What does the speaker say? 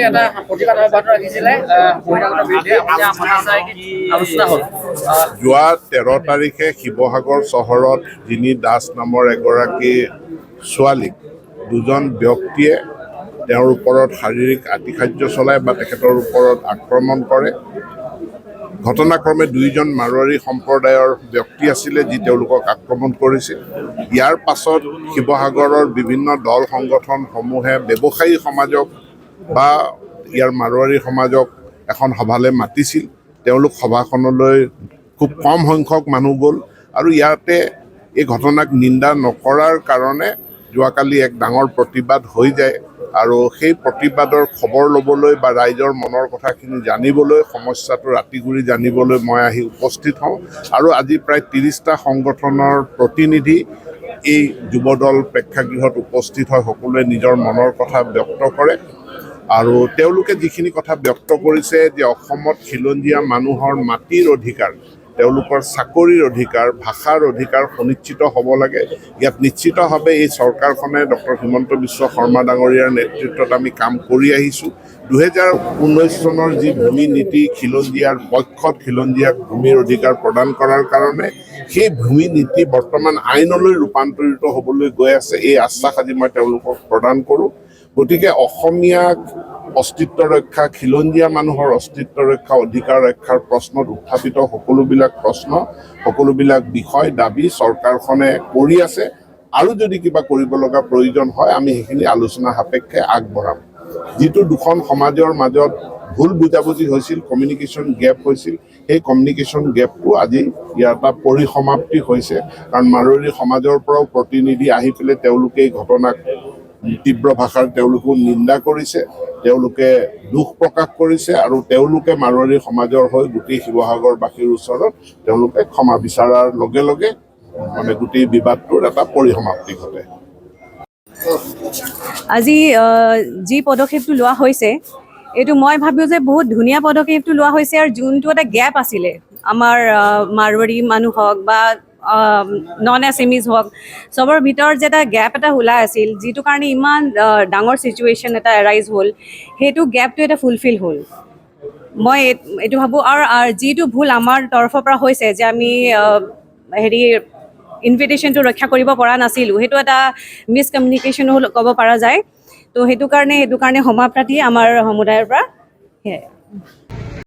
এটা প্ৰতিবাদ অব্যাহত ৰাখিছিলে বহিৰাগতৰ বিৰুদ্ধে আলোচনা হ'ল। যোৱা 13 তাৰিখে শিৱসাগৰ চহৰত যিনি দাস নামৰ এগৰাকী ছোৱালীক দুজন ব্যক্তিয়ে তেওঁৰ ওপৰত শাৰীৰিক আতিশায্য চলায় বা তেখেতৰ ওপৰত আক্ৰমণ কৰে। ঘটনাক্ৰমে দুইজন মাৰোৱাৰী সম্প্ৰদায়ৰ ব্যক্তি আছিলে যি তেওঁলোকক আক্ৰমণ কৰিছিল। ইয়াৰ পাছত শিৱসাগৰৰ বিভিন্ন দল সংগঠনসমূহে ব্যৱসায়ী সমাজক বা ইয়াৰ মাৰোৱাৰী সমাজক এখন সভালৈ মাতিছিল। তেওঁলোক সভাখনলৈ খুব কম সংখ্যক মানুহ গ'ল আৰু ইয়াতে এই ঘটনাক নিন্দা নকৰাৰ কাৰণে যোৱাকালি এক ডাঙৰ প্ৰতিবাদ হৈ যায় আৰু সেই প্ৰতিবাদৰ খবৰ ল'বলৈ বা ৰাইজৰ মনৰ কথাখিনি জানিবলৈ সমস্যাটো ৰাতিগুৰি জানিবলৈ মই আহি উপস্থিত হওঁ আৰু আজি প্ৰায় 30টা সংগঠনৰ প্ৰতিনিধি এই যুৱদল প্ৰেক্ষাগৃহত উপস্থিত হয়। সকলোৱে নিজৰ মনৰ কথা ব্যক্ত কৰে আৰু তেওঁলোকে যিখিনি কথা ব্যক্ত কৰিছে যে অসমত খিলঞ্জীয়া মানুহৰ মাটিৰ অধিকাৰ, তেওঁলোকৰ চাকৰিৰ অধিকাৰ, ভাষাৰ অধিকাৰ সুনিশ্চিত হ'ব লাগে। ইয়াত নিশ্চিতভাৱে এই চৰকাৰখনে ডক্টৰ হিমন্ত বিশ্ব শৰ্মা ডাঙৰীয়াৰ নেতৃত্বত আমি কাম কৰি আহিছোঁ। 2019 চনৰ যি ভূমি নীতি খিলঞ্জীয়াৰ পক্ষত খিলঞ্জীয়াক ভূমিৰ অধিকাৰ প্ৰদান কৰাৰ কাৰণে সেই ভূমি নীতি বৰ্তমান আইনলৈ ৰূপান্তৰিত হ'বলৈ গৈ আছে। এই আশ্বাস আজি মই তেওঁলোকক প্ৰদান কৰোঁ। গতিকে অসমীয়াক অস্তিত্ব ৰক্ষা, খিলঞ্জীয়া মানুহৰ অস্তিত্ব ৰক্ষা, অধিকাৰ ৰক্ষাৰ প্ৰশ্নত উত্থাপিত সকলোবিলাক প্ৰশ্ন, সকলোবিলাক বিষয় দাবী চৰকাৰখনে কৰি আছে আৰু যদি কিবা কৰিব লগা প্ৰয়োজন হয় আমি সেইখিনি আলোচনা সাপেক্ষে আগবঢ়াম। যিটো দুখন সমাজৰ মাজত ভুল বুজাবুজি হৈছিল, কমিউনিকেশ্যন গেপ হৈছিল, সেই কমিউনিকেশ্যন গেপটো আজি ইয়াৰ এটা পৰিসমাপ্তি হৈছে। কাৰণ মাৰোৱাৰী সমাজৰ পৰাও প্ৰতিনিধি আহি পেলাই তেওঁলোকে এই ঘটনাক তীব্ৰ ভাষাৰ তেওঁলোকো নিন্দা কৰিছে, তেওঁলোকে দুখ প্ৰকাশ কৰিছে আৰু তেওঁলোকে মাৰোৱাৰী সমাজৰ হৈ গোটেই শিৱসাগৰবাসীৰ ওচৰত তেওঁলোকে ক্ষমা বিচাৰাৰ লগে লগে মানে গোটেই বিবাদটোৰ এটা পৰিসমাপ্তি ঘটে। আজি যি পদক্ষেপটো লোৱা হৈছে এইটো মই ভাবোঁ যে বহুত ধুনীয়া পদক্ষেপটো লোৱা হৈছে আৰু যোনটো এটা গেপ আছিলে আমাৰ মাৰোৱাৰী মানুহ হওক বা নন এছএমিজ হওক, চবৰ ভিতৰত যে এটা গেপ এটা ওলাই আছিল, যিটো কাৰণে ইমান ডাঙৰ চিটুৱেশ্যন এটা এৰাইজ হ'ল, সেইটো গেপটো এটা ফুলফিল হ'ল। মই এইটো ভাবোঁ আৰু যিটো ভুল আমাৰ তৰফৰ পৰা হৈছে যে আমি ইনভিটেশ্যনটো ৰক্ষা কৰিব পৰা নাছিলোঁ, সেইটো এটা মিছকমিউনিকেশ্যনো ক'ব পৰা যায়। তো সেইটো কাৰণে ক্ষমা প্ৰাৰ্থী আমাৰ সমুদায়ৰ পৰা। সেয়াই।